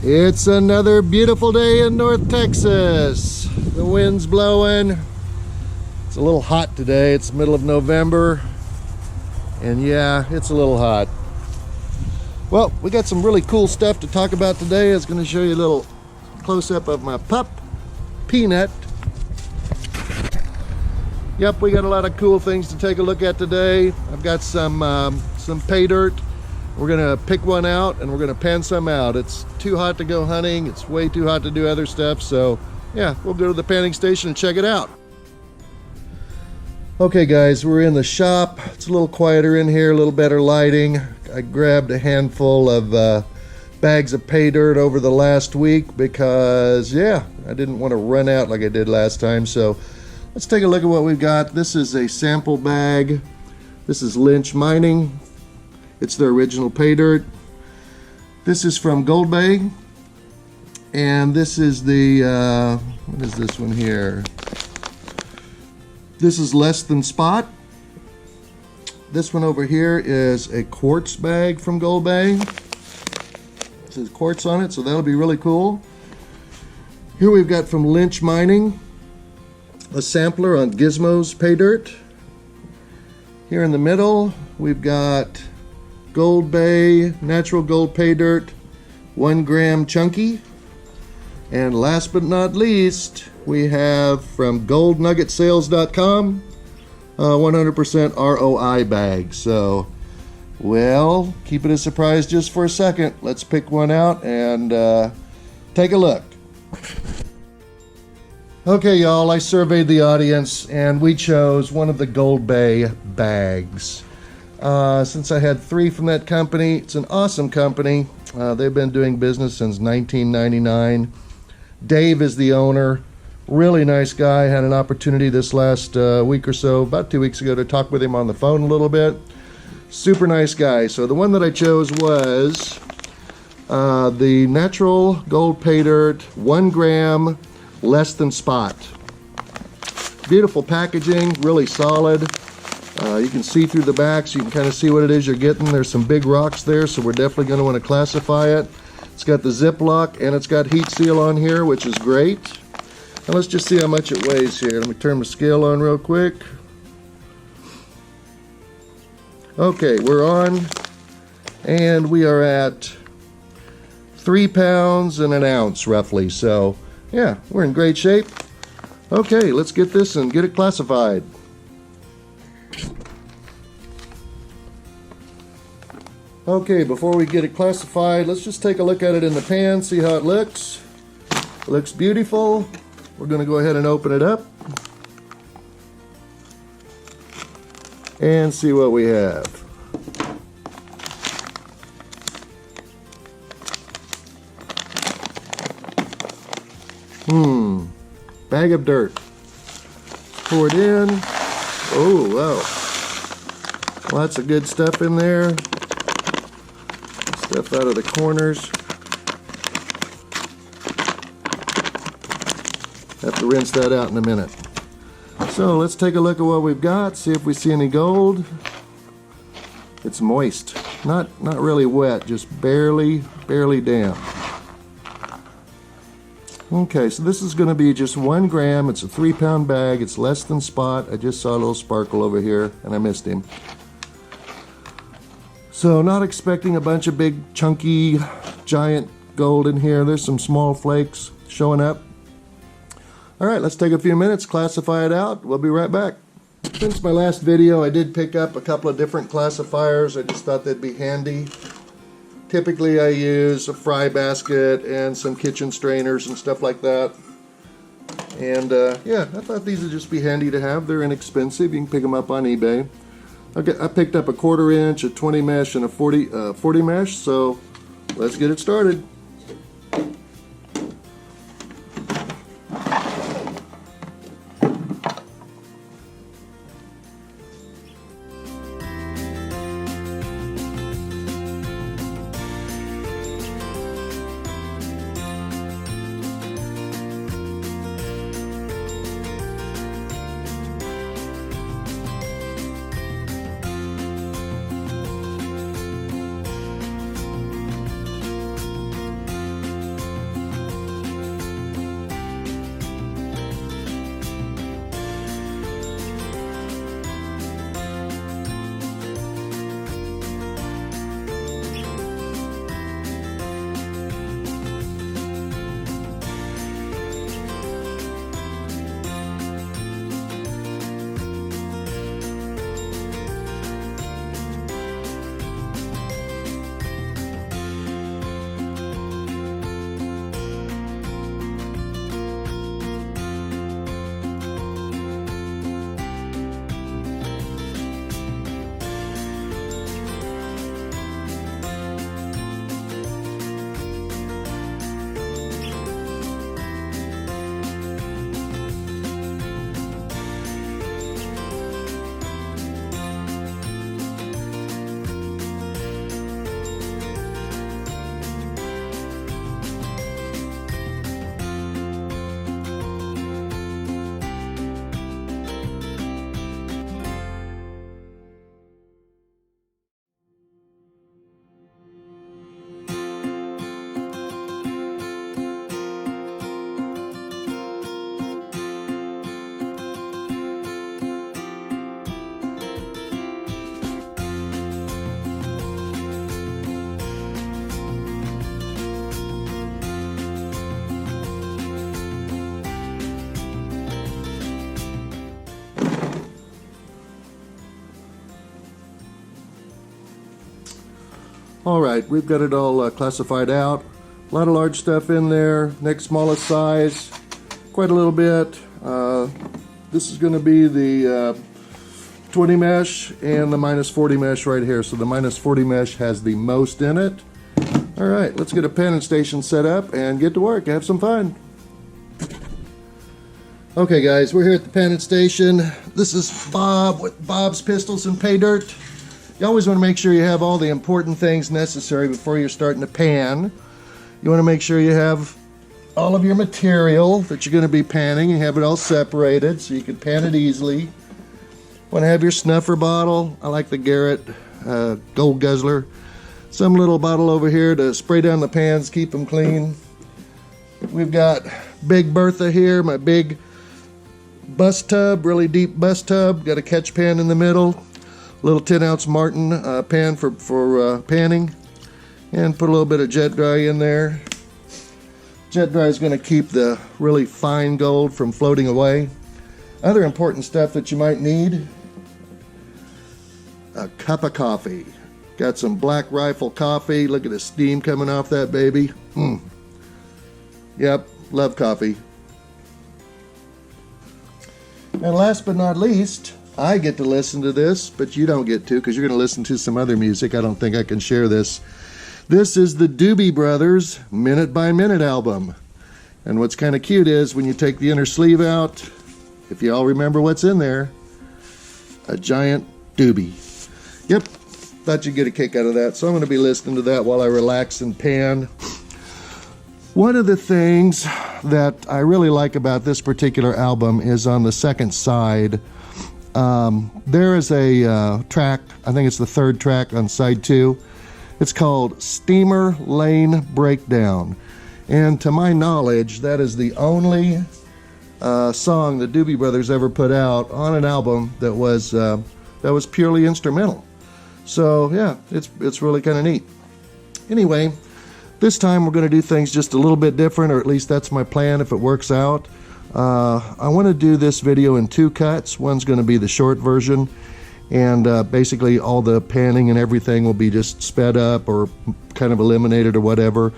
It's another beautiful day in North Texas. The wind's blowing. It's a little hot today. It's the middle of November. And yeah, it's a little hot. Well, we got some really cool stuff to talk about today. I was going to show you a little close-up of my pup, Peanut. Yep, we got a lot of cool things to take a look at today. I've got some pay dirt. We're gonna pick one out and we're gonna pan some out. It's too hot to go hunting. It's way too hot to do other stuff. So yeah, we'll go to the panning station and check it out. Okay guys, we're in the shop. It's a little quieter in here, a little better lighting. I grabbed a handful of bags of pay dirt over the last week because yeah, I didn't want to run out like I did last time. So let's take a look at what we've got. This is a sample bag. This is Lynch Mining. It's their original pay dirt. This is from GoldBay. And this is the, what is this one here? This is Less Than Spot. This one over here is a quartz bag from GoldBay. It says quartz on it, so that'll be really cool. Here we've got from Lynch Mining, a sampler on Gizmo's pay dirt. Here in the middle, we've got GoldBay natural gold pay dirt, 1 gram chunky. And last but not least, we have from goldnuggetsales.com, 100% ROI bag. So, well, keep it a surprise just for a second. Let's pick one out and take a look. Okay, y'all, I surveyed the audience and we chose one of the GoldBay bags. Since I had 3 from that company, it's an awesome company. They've been doing business since 1999. Dave is the owner. Really nice guy. Had an opportunity this last week or so, about 2 weeks ago, to talk with him on the phone a little bit. Super nice guy. So the one that I chose was the natural gold pay dirt, 1 gram, Less Than Spot. Beautiful packaging, really solid. You can see through the back, so you can kind of see what it is you're getting. There's some big rocks there, so we're definitely going to want to classify it. It's got the Ziploc and it's got heat seal on here, which is great. And let's just see how much it weighs here. Let me turn the scale on real quick. Okay, we're on, and we are at 3 pounds and an ounce roughly. So yeah, we're in great shape. Okay, let's get this and get it classified. Okay, before we get it classified, let's just take a look at it in the pan, see how it looks. It looks beautiful. We're going to go ahead and open it up and see what we have. Bag of dirt. Pour it in. Oh, wow. Lots of good stuff in there. Stuff out of the corners. Have to rinse that out in a minute. So let's take a look at what we've got, see if we see any gold. It's moist. Not really wet, just barely damp. Okay, so this is going to be just 1 gram. It's a 3-pound bag. It's Less Than Spot. I just saw a little sparkle over here and I missed him. So not expecting a bunch of big chunky giant gold in here. There's some small flakes showing up. All right, let's take a few minutes, classify it out. We'll be right back. Since my last video, I did pick up a couple of different classifiers. I just thought they'd be handy. Typically I use a fry basket and some kitchen strainers and stuff like that. And yeah, I thought these would just be handy to have. They're inexpensive. You can pick them up on eBay. Okay, I picked up a 1/4 inch, a 20 mesh, and a 40 mesh, so let's get it started. All right, we've got it all classified out. A lot of large stuff in there. Next smallest size, quite a little bit. This is going to be the 20 mesh and the -40 mesh right here. So the -40 mesh has the most in it. All right, let's get a panning station set up and get to work. Have some fun. Okay guys, we're here at the panning station. This is Bob with Bob's Pistols and Pay Dirt. You always want to make sure you have all the important things necessary before you're starting to pan. You want to make sure you have all of your material that you're going to be panning. You have it all separated so you can pan it easily. Want to have your snuffer bottle. I like the Garrett Gold Guzzler. Some little bottle over here to spray down the pans, keep them clean. We've got Big Bertha here, my big bus tub, really deep bus tub. Got a catch pan in the middle. Little 10-ounce Martin pan for panning. And put a little bit of jet dry in there. Jet dry is going to keep the really fine gold from floating away. Other important stuff that you might need: a cup of coffee. Got some Black Rifle coffee. Look at the steam coming off that baby. Yep, love coffee. And last but not least, I get to listen to this, but you don't get to, because you're going to listen to some other music. I don't think I can share this. This is the Doobie Brothers Minute by Minute album. And what's kind of cute is when you take the inner sleeve out, if you all remember what's in there, a giant doobie. Yep, thought you'd get a kick out of that. So I'm going to be listening to that while I relax and pan. One of the things that I really like about this particular album is on the second side. There is a track, I think it's the third track on side 2. It's called Steamer Lane Breakdown. And to my knowledge, that is the only song the Doobie Brothers ever put out on an album that was purely instrumental. So yeah, it's really kind of neat. Anyway, this time we're going to do things just a little bit different, or at least that's my plan if it works out. I want to do this video in 2 cuts. One's going to be the short version, and basically all the panning and everything will be just sped up or kind of eliminated or whatever.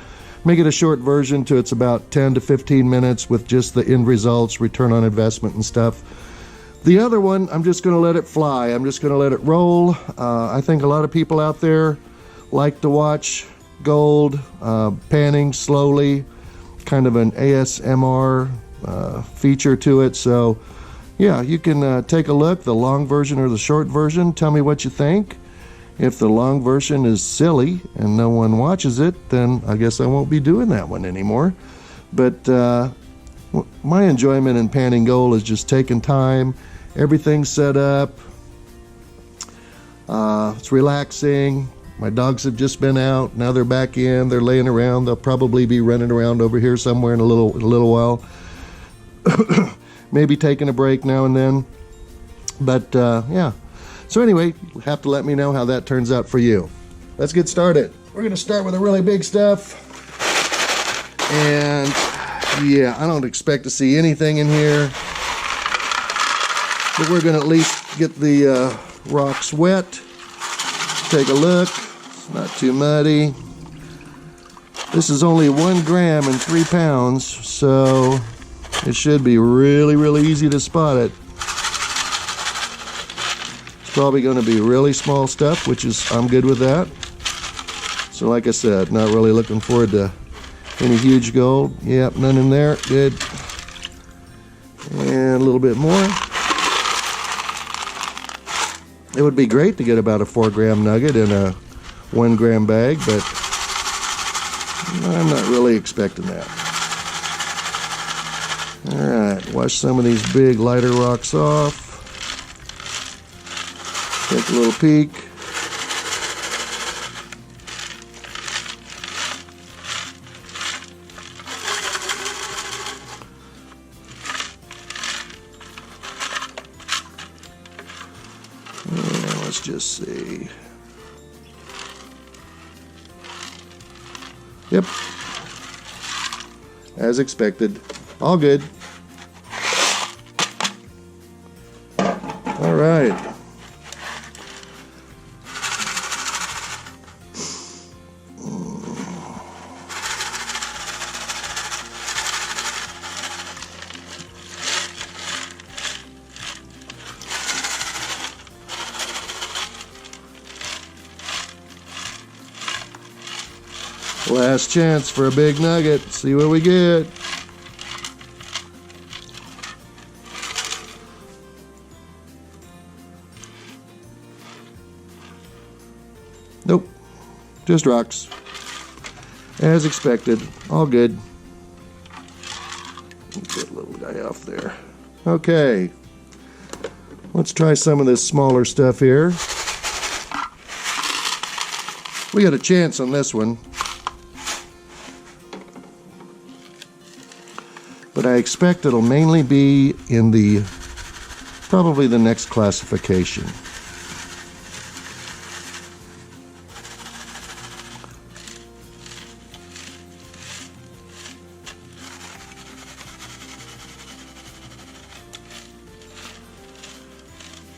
Make it a short version to it's about 10 to 15 minutes with just the end results, return on investment and stuff. The other one, I'm just going to let it fly. I'm just going to let it roll. I think a lot of people out there like to watch gold panning slowly, kind of an ASMR feature to it. So yeah, you can take a look, the long version or the short version. Tell me what you think. If the long version is silly and no one watches it, then I guess I won't be doing that one anymore. But my enjoyment in panning gold is just taking time. Everything's set up. It's relaxing. My dogs have just been out. Now they're back in. They're laying around. They'll probably be running around over here somewhere in a little while. Maybe taking a break now and then. But yeah. So anyway, you'll have to let me know how that turns out for you. Let's get started. We're going to start with the really big stuff. And yeah, I don't expect to see anything in here. But we're going to at least get the rocks wet. Take a look. It's not too muddy. This is only 1 gram and 3 pounds, so it should be really, really easy to spot it. It's probably going to be really small stuff, which is, I'm good with that. So like I said, not really looking forward to any huge gold. Yep, none in there. Good. And a little bit more. It would be great to get about a 4 gram nugget in a 1 gram bag, but I'm not really expecting that. Alright, wash some of these big lighter rocks off. Take a little peek. Let's just see. Yep. As expected. All good. All right. Last chance for a big nugget. See what we get. Nope. Just rocks. As expected. All good. Get a little guy off there. Okay. Let's try some of this smaller stuff here. We got a chance on this one. But I expect it'll mainly be in probably the next classification.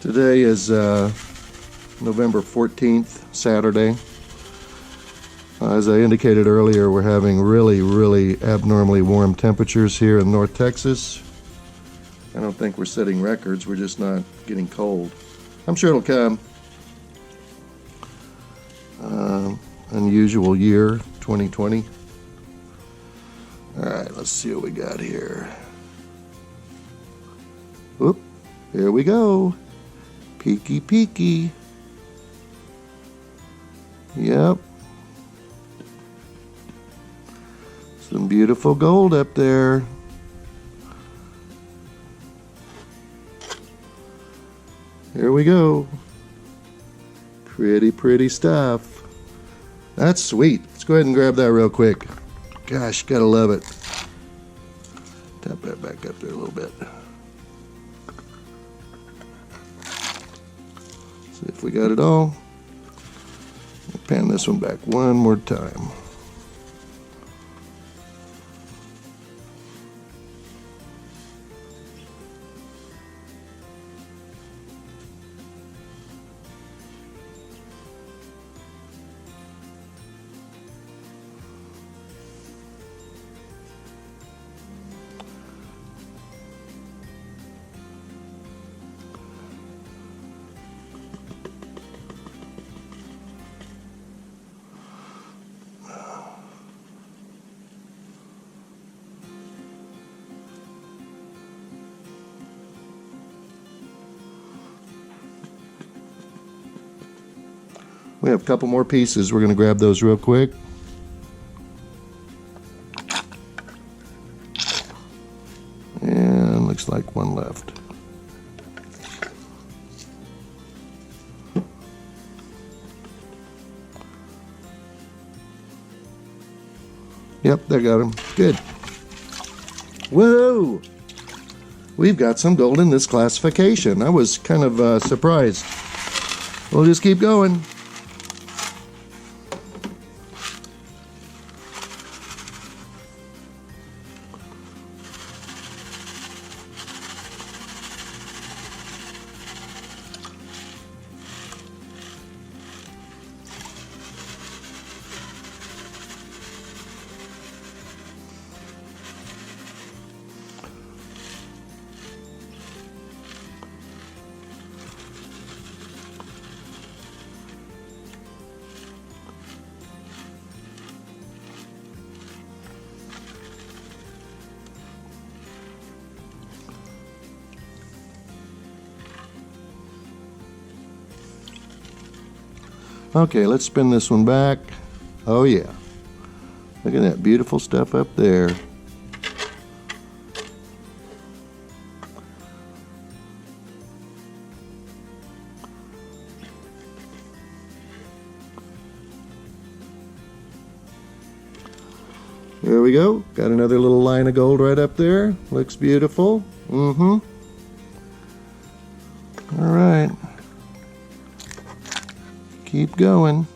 Today is November 14th, Saturday. As I indicated earlier, we're having really abnormally warm temperatures here in North Texas. I don't think we're setting records, we're just not getting cold. I'm sure it'll come. Unusual year, 2020. Alright, let's see what we got here. Oop, here we go. Peeky peeky. Yep. Some beautiful gold up there. Here we go. Pretty stuff. That's sweet. Let's go ahead and grab that real quick. Gosh, gotta love it. Tap that back up there a little bit. See if we got it all. Pan this one back one more time. We have a couple more pieces. We're going to grab those real quick. And looks like one left. Yep, they got him. Good. Whoa! We've got some gold in this classification. I was kind of surprised. We'll just keep going. Okay, let's spin this one back. Oh yeah. Look at that beautiful stuff up there. There we go. Got another little line of gold right up there. Looks beautiful. All right. Keep going.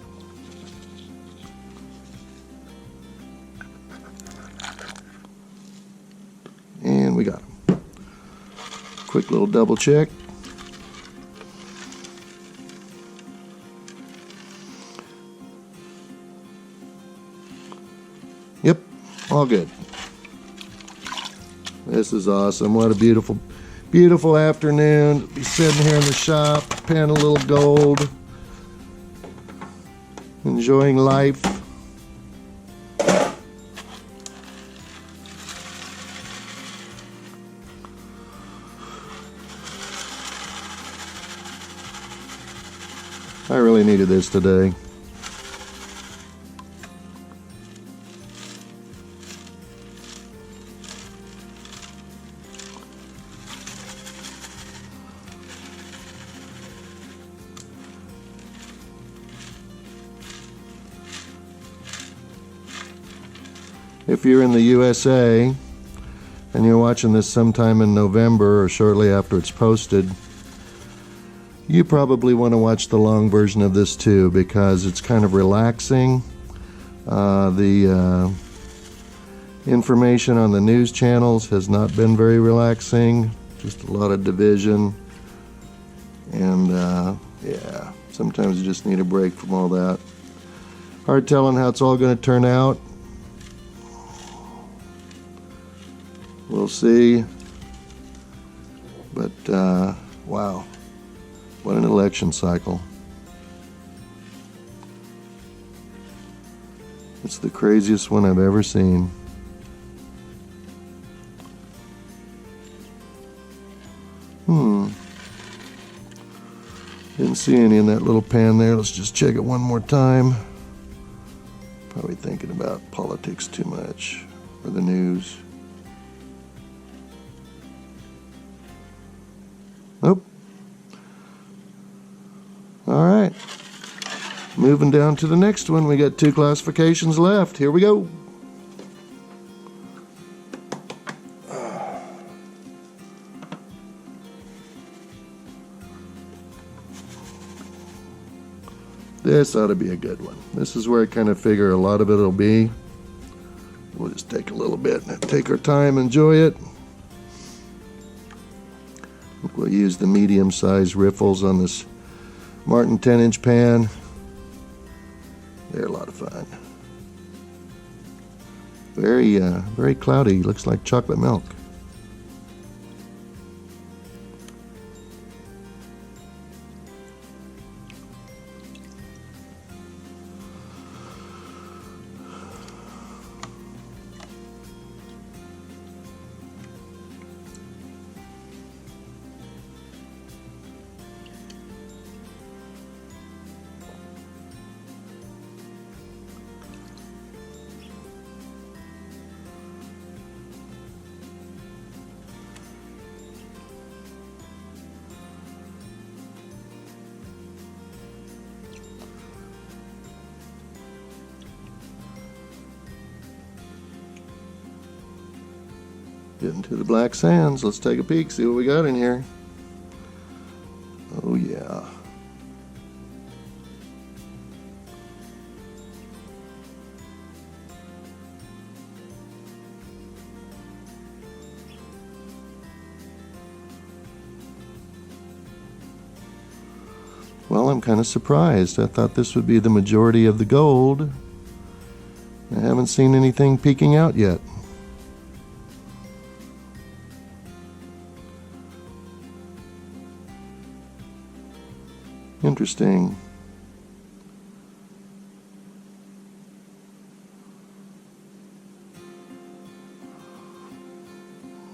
And we got them. Quick little double check. Yep, all good. This is awesome. What a beautiful afternoon. Be sitting here in the shop, panning a little gold. Enjoying life. I really needed this today. If you're in the USA and you're watching this sometime in November or shortly after it's posted, you probably want to watch the long version of this too, because it's kind of relaxing. The information on the news channels has not been very relaxing, just a lot of division, and yeah, sometimes you just need a break from all that. Hard telling how it's all going to turn out. We'll see. But wow, what an election cycle. It's the craziest one I've ever seen. Didn't see any in that little pan there. Let's just check it one more time. Probably thinking about politics too much, or the news. Nope. All right. Moving down to the next one. We got 2 classifications left. Here we go. This ought to be a good one. This is where I kind of figure a lot of it will be. We'll just take a little bit and take our time, enjoy it. We'll use the medium-sized riffles on this Martin 10-inch pan. They're a lot of fun. Very cloudy. Looks like chocolate milk. Getting to the black sands. Let's take a peek, see what we got in here. Oh yeah. Well, I'm kind of surprised. I thought this would be the majority of the gold. I haven't seen anything peeking out yet. Interesting.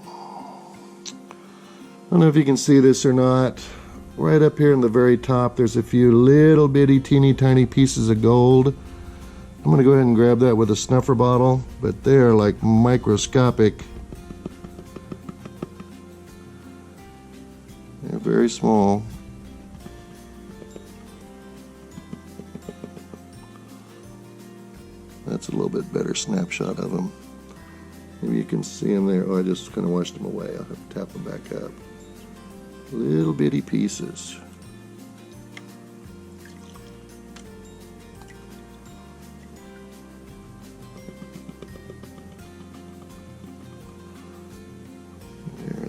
I don't know if you can see this or not. Right up here in the very top, there's a few little bitty teeny tiny pieces of gold. I'm going to go ahead and grab that with a snuffer bottle, but they're like microscopic. They're very small. That's a little bit better snapshot of them. Maybe you can see them there. Oh, I just kind of washed them away. I'll have to tap them back up. Little bitty pieces.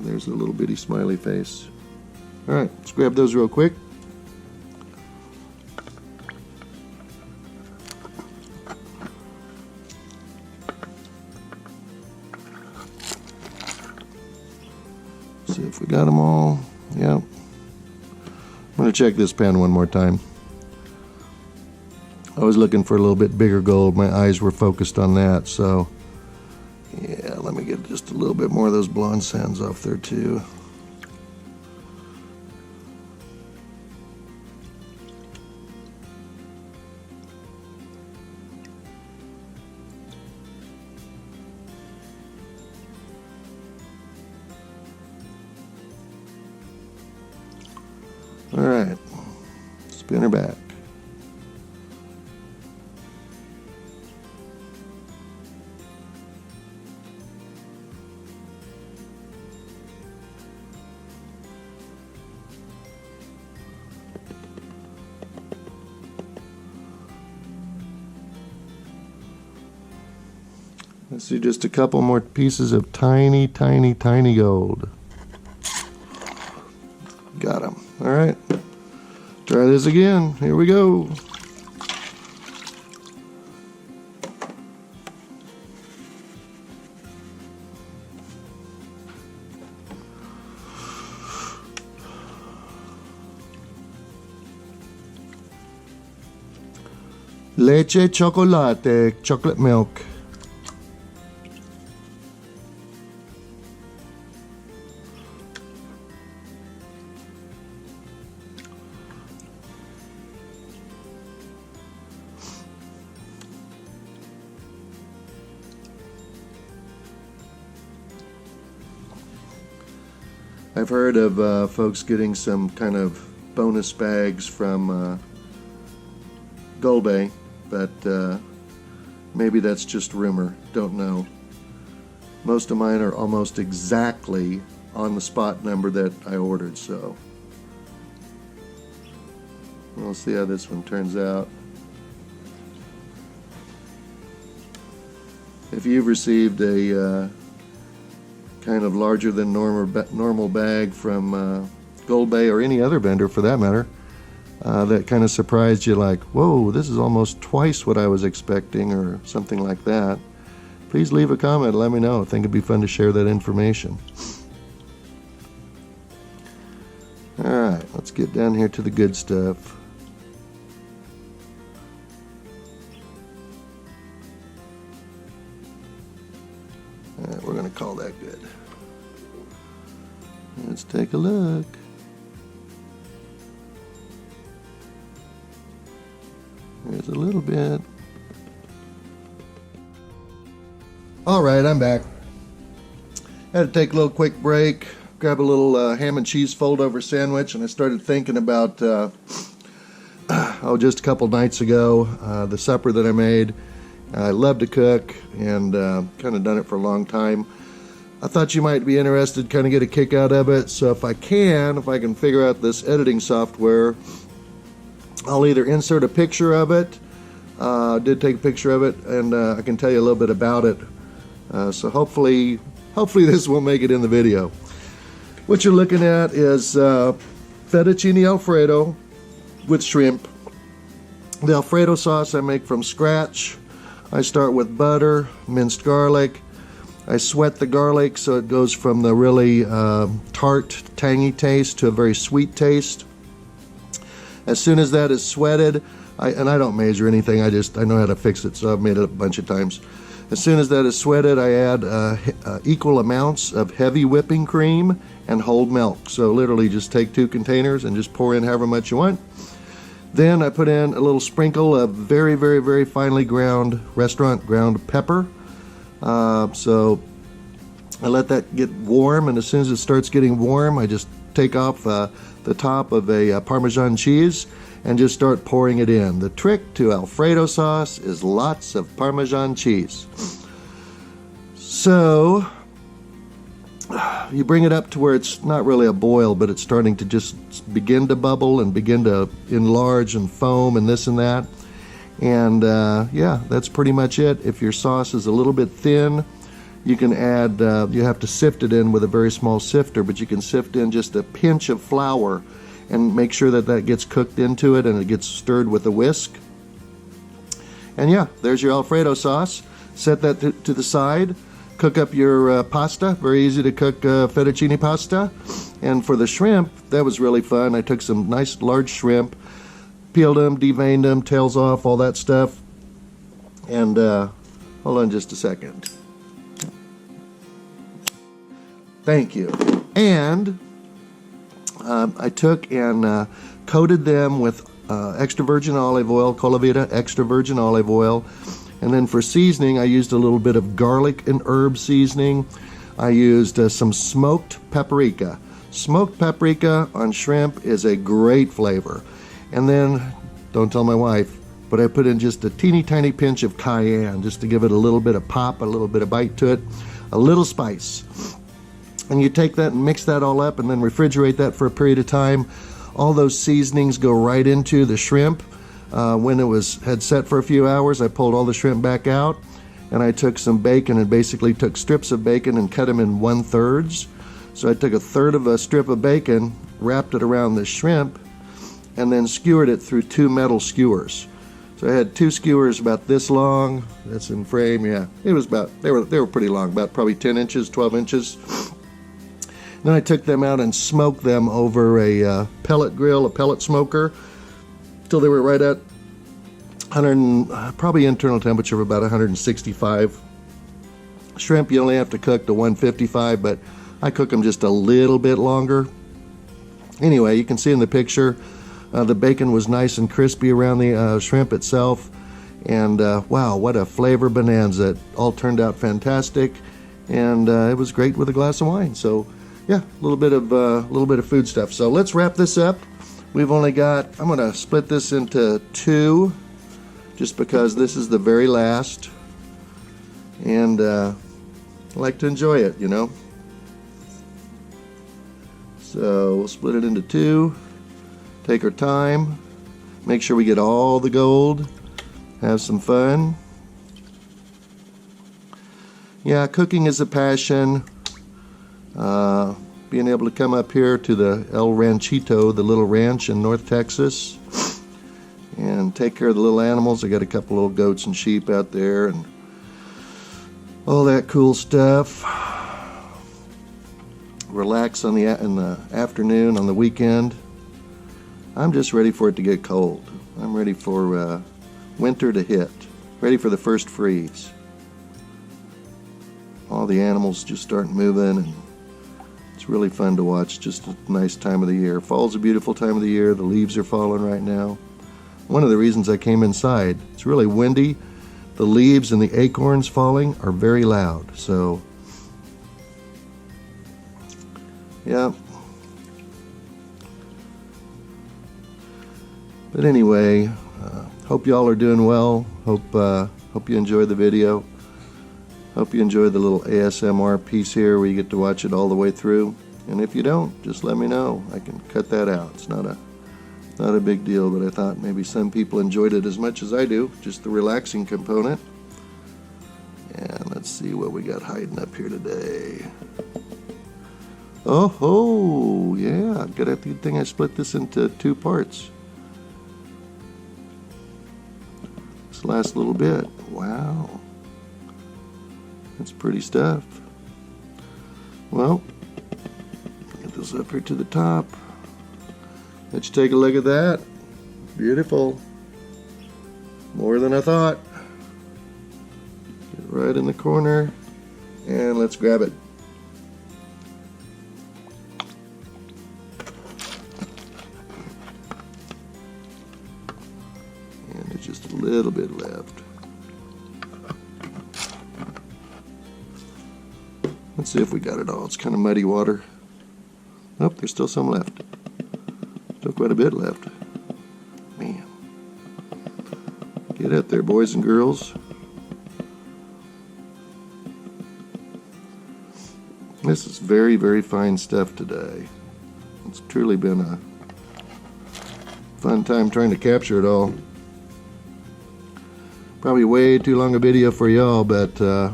There's a little bitty smiley face. All right, let's grab those real quick. See if we got them all. Yeah. I'm going to check this pan one more time. I was looking for a little bit bigger gold. My eyes were focused on that, so yeah, let me get just a little bit more of those blonde sands off there too. Spin her back. Let's do just a couple more pieces of tiny, tiny, tiny gold. Got them. All right. Try this again. Here we go. Leche chocolate, chocolate milk. I've heard of folks getting some kind of bonus bags from GoldBay, but maybe that's just rumor. Don't know. Most of mine are almost exactly on the spot number that I ordered, so we'll see how this one turns out. If you've received a kind of larger than normal bag from GoldBay or any other vendor for that matter, that kind of surprised you, like, whoa, this is almost twice what I was expecting, or something like that, please leave a comment, let me know. I think it'd be fun to share that information. Alright, let's get down here to the good stuff. Alright, we're going to call that good. Let's take a look. There's a little bit. Alright, I'm back. Had to take a little quick break, grab a little ham and cheese fold over sandwich, and I started thinking about, just a couple nights ago, the supper that I made. I love to cook, and kind of done it for a long time. I thought you might be interested, kind of get a kick out of it, so if I can figure out this editing software, I'll either insert a picture of it, did take a picture of it, and I can tell you a little bit about it. So hopefully this will make it in the video. What you're looking at is fettuccine Alfredo with shrimp. The Alfredo sauce I make from scratch. I start with butter, minced garlic. I sweat the garlic so it goes from the really tart, tangy taste to a very sweet taste. As soon as that is sweated, and I don't measure anything, I know how to fix it, so I've made it a bunch of times. As soon as that is sweated, I add equal amounts of heavy whipping cream and whole milk. So literally just take 2 containers and just pour in however much you want. Then I put in a little sprinkle of very, very, very finely ground restaurant ground pepper. So I let that get warm, and as soon as it starts getting warm, I just take off the top of a Parmesan cheese and just start pouring it in. The trick to Alfredo sauce is lots of Parmesan cheese. So you bring it up to where it's not really a boil, but it's starting to just begin to bubble and begin to enlarge and foam and this and that. And yeah, that's pretty much it. If your sauce is a little bit thin, you can add, you have to sift it in with a very small sifter, but you can sift in just a pinch of flour and make sure that that gets cooked into it and it gets stirred with a whisk. And yeah, there's your Alfredo sauce. Set that to the side. Cook up your pasta. Very easy to cook fettuccine pasta. And for the shrimp, that was really fun. I took some nice large shrimp, peeled them, deveined them, tails off, all that stuff. And hold on just a second. Thank you. And I took and coated them with extra virgin olive oil, Colavita extra virgin olive oil. And then for seasoning, I used a little bit of garlic and herb seasoning. I used some smoked paprika. Smoked paprika on shrimp is a great flavor. And then, don't tell my wife, but I put in just a teeny tiny pinch of cayenne just to give it a little bit of pop, a little bit of bite to it, a little spice. And you take that and mix that all up and then refrigerate that for a period of time. All those seasonings go right into the shrimp. When it had set for a few hours, I pulled all the shrimp back out, and I took some bacon and basically took strips of bacon and cut them in 1/3. So I took 1/3 of a strip of bacon, wrapped it around the shrimp, and then skewered it through 2 metal skewers. So I had 2 skewers about this long. That's in frame, yeah. It was about, they were pretty long, about probably 10 inches, 12 inches. Then I took them out and smoked them over a pellet grill, a pellet smoker, till they were right at probably internal temperature of about 165. Shrimp, you only have to cook to 155, but I cook them just a little bit longer. Anyway, you can see in the picture, the bacon was nice and crispy around the shrimp itself, and wow, what a flavor bonanza. It all turned out fantastic, and it was great with a glass of wine. So yeah, a little bit of food stuff. So let's wrap this up. We've only got, I'm going to split this into 2, just because this is the very last, and I like to enjoy it, you know. So we'll split it into 2, take our time, make sure we get all the gold, have some fun. Yeah, cooking is a passion. Being able to come up here to the El Ranchito, the little ranch in North Texas, and take care of the little animals. I got a couple little goats and sheep out there and all that cool stuff. Relax in the afternoon, on the weekend. I'm just ready for it to get cold. I'm ready for winter to hit. Ready for the first freeze. All the animals just start moving, and it's really fun to watch. Just a nice time of the year. Fall's a beautiful time of the year. The leaves are falling right now. One of the reasons I came inside, it's really windy. The leaves and the acorns falling are very loud. So, yeah. But anyway, hope y'all are doing well. Hope you enjoyed the video. Hope you enjoyed the little ASMR piece here where you get to watch it all the way through. And if you don't, just let me know. I can cut that out. It's not a big deal, but I thought maybe some people enjoyed it as much as I do, just the relaxing component. And let's see what we got hiding up here today. Oh, yeah, good thing I split this into 2 parts. This last little bit, wow. That's pretty stuff. Well, get this up here to the top. Let's take a look at that. Beautiful. More than I thought. Get right in the corner, and let's grab it. And there's just a little bit left. Let's see if we got it all. It's kind of muddy water. Oh, there's still some left. Still quite a bit left. Man. Get out there, boys and girls. This is very, very fine stuff today. It's truly been a fun time trying to capture it all. Probably way too long a video for y'all, but I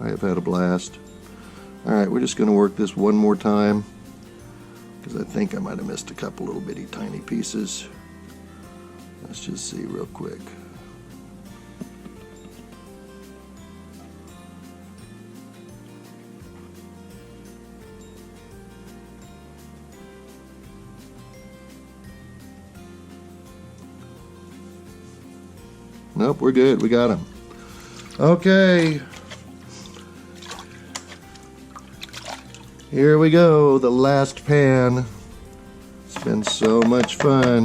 have had a blast. Alright, we're just going to work this one more time, because I think I might have missed a couple little bitty tiny pieces. Let's just see real quick. Nope, we're good. We got them. Okay. Here we go, the last pan. It's been so much fun.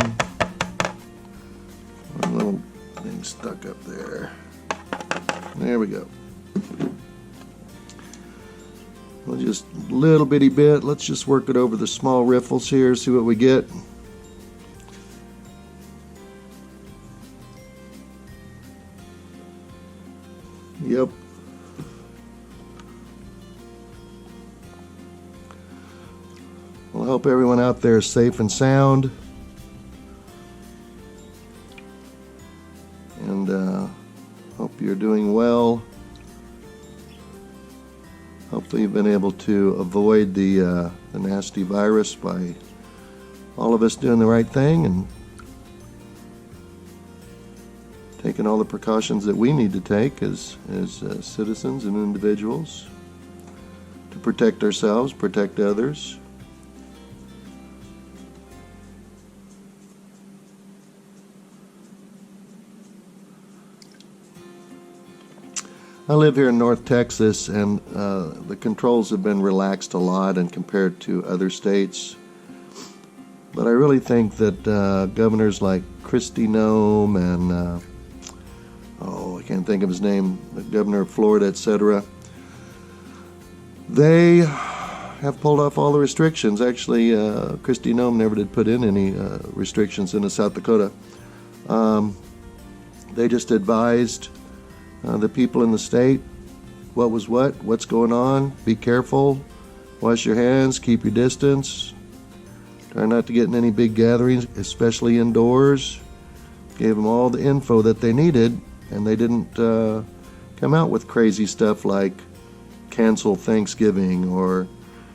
One little thing stuck up there. There we go. Well, just a little bitty bit. Let's just work it over the small riffles here, see what we get. Yep. Well, I hope everyone out there is safe and sound. And hope you're doing well. Hopefully you've been able to avoid the nasty virus by all of us doing the right thing and taking all the precautions that we need to take as citizens and individuals to protect ourselves, protect others. I live here in North Texas, and the controls have been relaxed a lot and compared to other states. But I really think that governors like Kristi Noem and I can't think of his name, the governor of Florida, etc., they have pulled off all the restrictions. Actually, Kristi Noem never did put in any restrictions into South Dakota. They just advised the people in the state what's going on. Be careful, wash your hands, keep your distance, try not to get in any big gatherings, especially indoors. Gave them all the info that they needed, and they didn't come out with crazy stuff like cancel Thanksgiving, or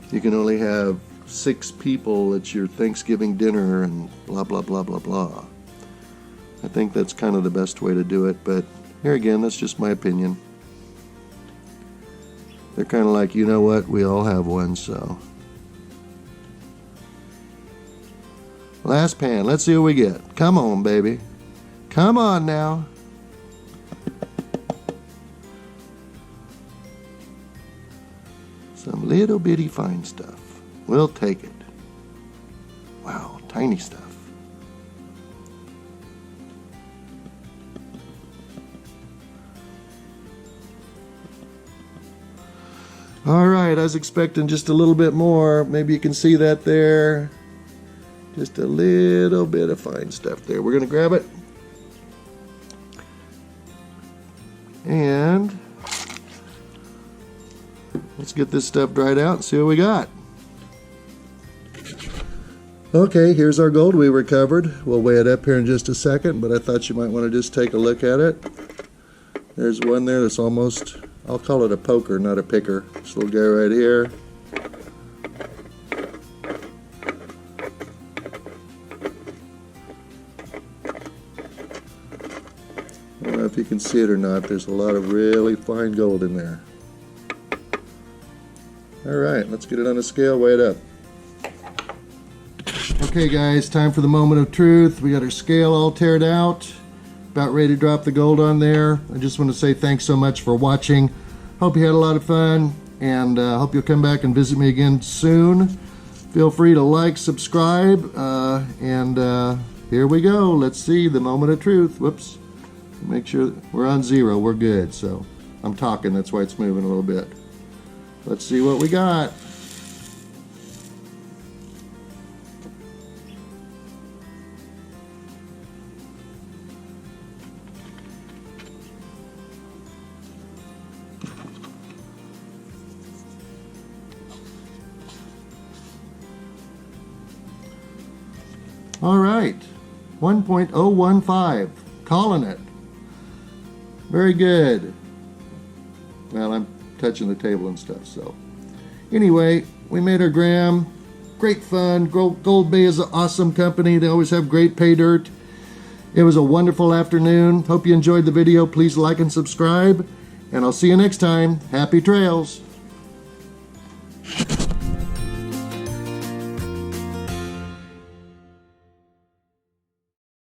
you can only have 6 people at your Thanksgiving dinner, and blah blah blah blah blah. I think that's kind of the best way to do it, but here again, that's just my opinion. They're kind of like, you know what, we all have one, so. Last pan, let's see what we get. Come on, baby. Come on now. Some little bitty fine stuff. We'll take it. Wow, tiny stuff. All right, I was expecting just a little bit more. Maybe you can see that there. Just a little bit of fine stuff there. We're going to grab it. And let's get this stuff dried out and see what we got. Okay, here's our gold we recovered. We'll weigh it up here in just a second, but I thought you might want to just take a look at it. There's one there that's almost, I'll call it a poker, not a picker. This little guy right here. I don't know if you can see it or not. There's a lot of really fine gold in there. All right, let's get it on a scale, weigh it up. Okay guys, time for the moment of truth. We got our scale all teared out. About ready to drop the gold on there. I just want to say thanks so much for watching. Hope you had a lot of fun, and hope you'll come back and visit me again soon. Feel free to like, subscribe, and here we go. Let's see the moment of truth. Whoops. Make sure we're on 0. We're good. So I'm talking. That's why it's moving a little bit. Let's see what we got. All right, 1.015, calling it. Very good. Well, I'm touching the table and stuff, so. Anyway, we made our gram. Great fun. GoldBay is an awesome company. They always have great pay dirt. It was a wonderful afternoon. Hope you enjoyed the video. Please like and subscribe, and I'll see you next time. Happy trails.